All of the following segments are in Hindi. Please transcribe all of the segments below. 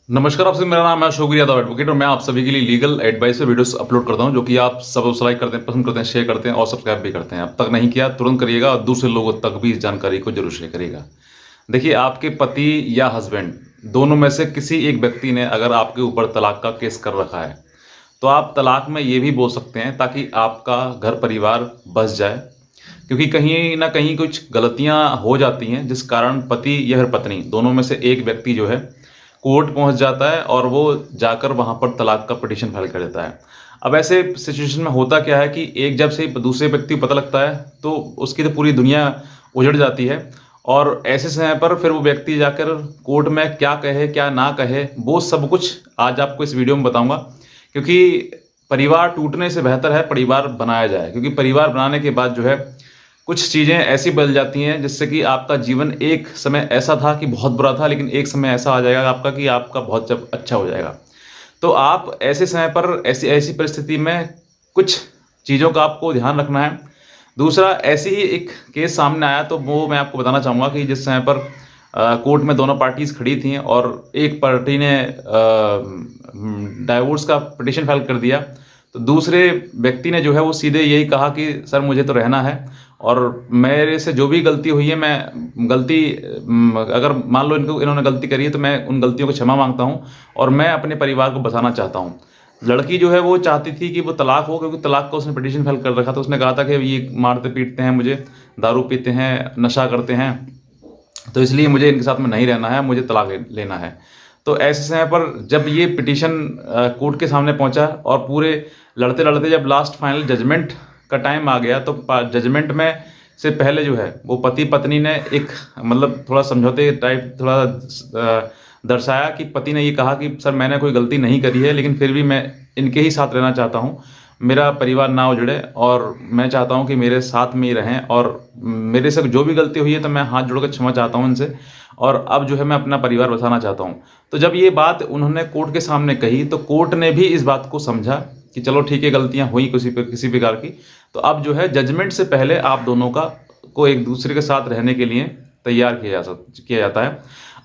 नमस्कार, आपसे मेरा नाम है अशोक यादव एडवोकेट और मैं आप सभी के लिए लीगल एडवाइस पे वीडियोस अपलोड करता हूं जो कि आप सब लाइक करते हैं, पसंद करते हैं, शेयर करते हैं और सब्सक्राइब भी करते हैं। अब तक नहीं किया तुरंत करिएगा और दूसरे लोगों तक भी इस जानकारी को जरूर शेयर करिएगा। देखिए, आपके पति या हस्बैंड दोनों में से किसी एक व्यक्ति ने अगर आपके ऊपर तलाक का केस कर रखा है तो आप तलाक में ये भी बोल सकते हैं ताकि आपका घर परिवार बस जाए, क्योंकि कहीं ना कहीं कुछ गलतियां हो जाती हैं जिस कारण पति या फिर पत्नी दोनों में से एक व्यक्ति जो है कोर्ट पहुंच जाता है और वो जाकर वहां पर तलाक का पिटीशन फाइल कर देता है। अब ऐसे सिचुएशन में होता क्या है कि एक जब से दूसरे व्यक्ति को पता लगता है तो उसकी तो पूरी दुनिया उजड़ जाती है और ऐसे समय पर फिर वो व्यक्ति जाकर कोर्ट में क्या कहे क्या ना कहे वो सब कुछ आज आपको इस वीडियो में बताऊंगा, क्योंकि परिवार टूटने से बेहतर है परिवार बनाया जाए। क्योंकि परिवार बनाने के बाद जो है कुछ चीज़ें ऐसी बदल जाती हैं जिससे कि आपका जीवन एक समय ऐसा था कि बहुत बुरा था, लेकिन एक समय ऐसा आ जाएगा आपका कि आपका बहुत जब अच्छा हो जाएगा। तो आप ऐसे समय पर ऐसी ऐसी परिस्थिति में कुछ चीज़ों का आपको ध्यान रखना है। दूसरा, ऐसे ही एक केस सामने आया तो वो मैं आपको बताना चाहूँगा कि जिस समय पर कोर्ट में दोनों पार्टीज़ खड़ी थीं और एक पार्टी ने डाइवोर्स का पिटीशन फाइल कर दिया, तो दूसरे व्यक्ति ने जो है वो सीधे यही कहा कि सर मुझे तो रहना है और मेरे से जो भी गलती हुई है मैं गलती अगर मान लो इन्होंने गलती करी है तो मैं उन गलतियों को क्षमा मांगता हूँ और मैं अपने परिवार को बसाना चाहता हूँ। लड़की जो है वो चाहती थी कि वो तलाक हो, क्योंकि तलाक का उसने पिटीशन फाइल कर रखा था। उसने कहा था कि ये मारते पीटते हैं मुझे, दारू पीते हैं, नशा करते हैं, तो इसलिए मुझे इनके साथ में नहीं रहना है, मुझे तलाक लेना है। तो ऐसे समय पर जब ये पिटीशन कोर्ट के सामने पहुंचा और पूरे लड़ते लड़ते जब लास्ट फाइनल जजमेंट का टाइम आ गया तो जजमेंट में से पहले जो है वो पति पत्नी ने एक मतलब थोड़ा समझौते टाइप थोड़ा दर्शाया कि पति ने ये कहा कि सर मैंने कोई गलती नहीं करी है, लेकिन फिर भी मैं इनके ही साथ रहना चाहता हूँ, मेरा परिवार ना उजड़े और मैं चाहता हूँ कि मेरे साथ में ही रहें और मेरे से जो भी गलती हुई है तो मैं हाथ जोड़कर क्षमा चाहता हूँ इनसे और अब जो है मैं अपना परिवार बसाना चाहता हूँ। तो जब ये बात उन्होंने कोर्ट के सामने कही तो कोर्ट ने भी इस बात को समझा कि चलो ठीक है, गलतियां हुई किसी प्रकार की, तो अब जो है जजमेंट से पहले आप दोनों का को एक दूसरे के साथ रहने के लिए तैयार किया जाता है।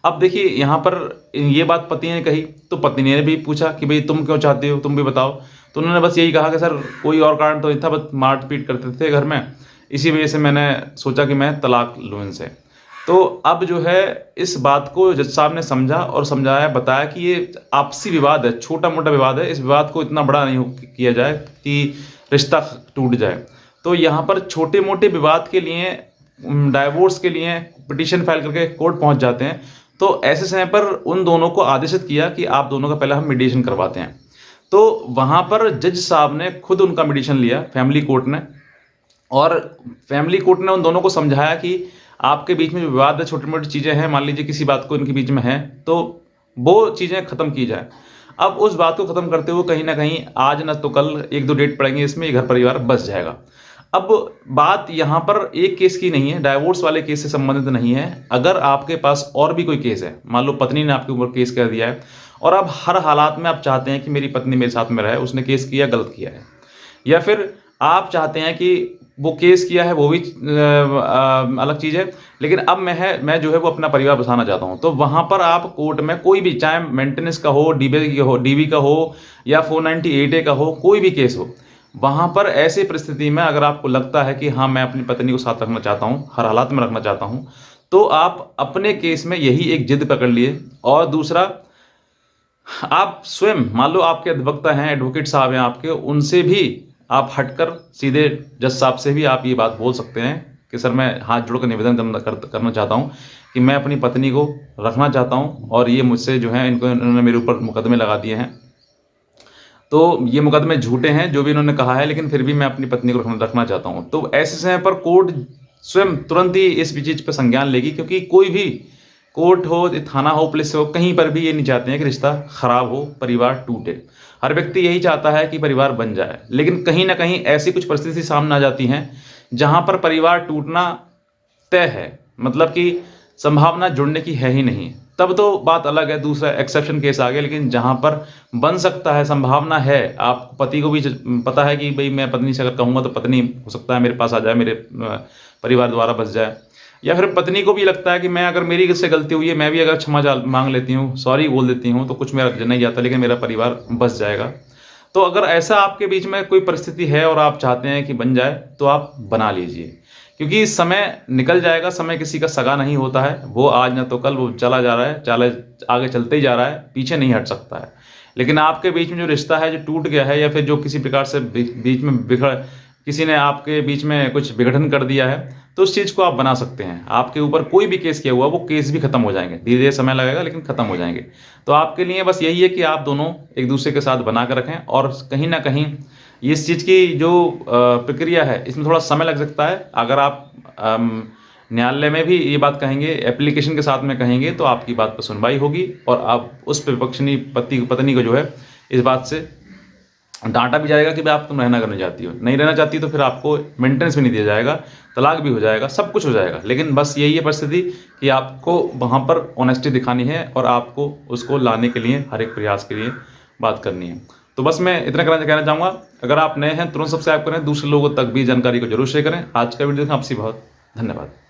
अब देखिए यहाँ पर ये बात पति ने कही तो पत्नी ने भी पूछा कि भाई तुम क्यों चाहते हो, तुम भी बताओ। तो उन्होंने बस यही कहा कि सर कोई और कारण तो नहीं था, बस मारपीट करते थे घर में, इसी वजह से मैंने सोचा कि मैं तलाक लूँ इनसे। तो अब जो है इस बात को जज साहब ने समझा और समझाया, बताया कि ये आपसी विवाद है, छोटा मोटा विवाद है, इस विवाद को इतना बड़ा नहीं किया जाए कि रिश्ता टूट जाए। तो यहाँ पर छोटे मोटे विवाद के लिए डाइवोर्स के लिए पिटीशन फाइल करके कोर्ट पहुंच जाते हैं। तो ऐसे समय पर उन दोनों को आदेशित किया कि आप दोनों का पहले हम मीडिएशन करवाते हैं। तो वहां पर जज साहब ने खुद उनका मीडिएशन लिया, फैमिली कोर्ट ने, और फैमिली कोर्ट ने उन दोनों को समझाया कि आपके बीच में जो विवाद है, छोटी मोटी चीज़ें हैं, मान लीजिए किसी बात को इनके बीच में है तो वो चीज़ें ख़त्म की जाए। अब उस बात को ख़त्म करते हुए कहीं ना कहीं आज न तो कल एक दो डेट पड़ेंगे, इसमें ये घर परिवार बस जाएगा। अब बात यहाँ पर एक केस की नहीं है, डाइवोर्स वाले केस से संबंधित नहीं है। अगर आपके पास और भी कोई केस है, मान लो पत्नी ने आपके ऊपर केस कर दिया है और आप हर हालात में आप चाहते हैं कि मेरी पत्नी मेरे साथ में रहे, उसने केस किया गलत किया है, या फिर आप चाहते हैं कि वो केस किया है वो भी अलग चीज़ है, लेकिन अब मैं जो है वो अपना परिवार बसाना चाहता हूँ, तो वहाँ पर आप कोर्ट में कोई भी, चाहे मेंटेनेंस का हो, डीबी का हो या 498A का हो, कोई भी केस हो, वहाँ पर ऐसी परिस्थिति में अगर आपको लगता है कि हाँ मैं अपनी पत्नी को साथ रखना चाहता हूँ, हर हालात में रखना चाहता हूँ, तो आप अपने केस में यही एक जिद पकड़ लिए। और दूसरा, आप स्वयं मान लो आपके अधिवक्ता हैं, एडवोकेट साहब हैं आपके, उनसे भी आप हटकर सीधे जज साहब से भी आप ये बात बोल सकते हैं कि सर मैं हाथ जोड़कर निवेदन करना चाहता हूँ कि मैं अपनी पत्नी को रखना चाहता हूँ और ये मुझसे जो है इन्होंने मेरे ऊपर मुकदमे लगा दिए हैं, तो ये मुकदमे झूठे हैं जो भी इन्होंने कहा है, लेकिन फिर भी मैं अपनी पत्नी को रखना चाहता हूँ। तो ऐसे समय पर कोर्ट स्वयं तुरंत ही इस चीज पर संज्ञान लेगी, क्योंकि कोई भी कोर्ट हो, थाना हो, पुलिस हो, कहीं पर भी ये नहीं चाहते हैं कि रिश्ता खराब हो, परिवार टूटे। हर व्यक्ति यही चाहता है कि परिवार बन जाए, लेकिन कहीं ना कहीं ऐसी कुछ परिस्थिति सामने आ जाती हैं जहां पर परिवार टूटना तय है, मतलब कि संभावना जुड़ने की है ही नहीं, तब तो बात अलग है, दूसरा एक्सेप्शन केस आ गया। लेकिन जहां पर बन सकता है, संभावना है, आप पति को भी पता है कि भाई मैं पत्नी से अगर कहूँगा तो पत्नी हो सकता है मेरे पास आ जाए, मेरे परिवार द्वारा बस जाए, या फिर पत्नी को भी लगता है कि मैं अगर मेरी से गलती हुई है, मैं भी अगर क्षमा मांग लेती हूँ, सॉरी बोल देती हूँ, तो कुछ मेरा नहीं जाता, लेकिन मेरा परिवार बच जाएगा। तो अगर ऐसा आपके बीच में कोई परिस्थिति है और आप चाहते हैं कि बन जाए, तो आप बना लीजिए, क्योंकि समय निकल जाएगा, समय किसी का सगा नहीं होता है। वो आज ना तो कल, वो चला जा रहा है, आगे चलते ही जा रहा है, पीछे नहीं हट सकता है। लेकिन आपके बीच में जो रिश्ता है, जो टूट गया है, या फिर जो किसी प्रकार से बीच में बिगड़, किसी ने आपके बीच में कुछ विघटन कर दिया है, तो उस चीज़ को आप बना सकते हैं। आपके ऊपर कोई भी केस किया हुआ, वो केस भी खत्म हो जाएँगे। धीरे-धीरे समय लगेगा, लेकिन खत्म हो जाएँगे। तो आपके लिए बस यही है कि आप दोनों एक-दूसरे के साथ बना के रखें, और कहीं न कहीं इस चीज़ की जो प्रक्रिया है, इसमें थोड़ा समय लग सकता है। अगर आप न्यायालय में भी ये बात कहेंगे, एप्लीकेशन के साथ में कहेंगे, तो आपकी बात पर सुनवाई होगी, और आप उस विपक्षिनी पत्नी को जो है, इस बात से डाँटा भी जाएगा कि भाई आप तुम रहना करने चाहती हो। नहीं रहना चाहती तो फिर आपको मेंटेनेंस भी नहीं दिया जाएगा, तलाक भी हो जाएगा, सब कुछ हो जाएगा। लेकिन बस यही है परिस्थिति कि आपको वहाँ पर ऑनेस्टी दिखानी है, और आपको उसको लाने के लिए हर एक प्रयास के लिए बात करनी है। तो बस मैं इतना कहना चाहूँगा, अगर आप नए हैं तुरंत सब्सक्राइब करें, दूसरे लोगों तक भी जानकारी को ज़रूर शेयर करें। आज का वीडियो देखने आपसे बहुत धन्यवाद।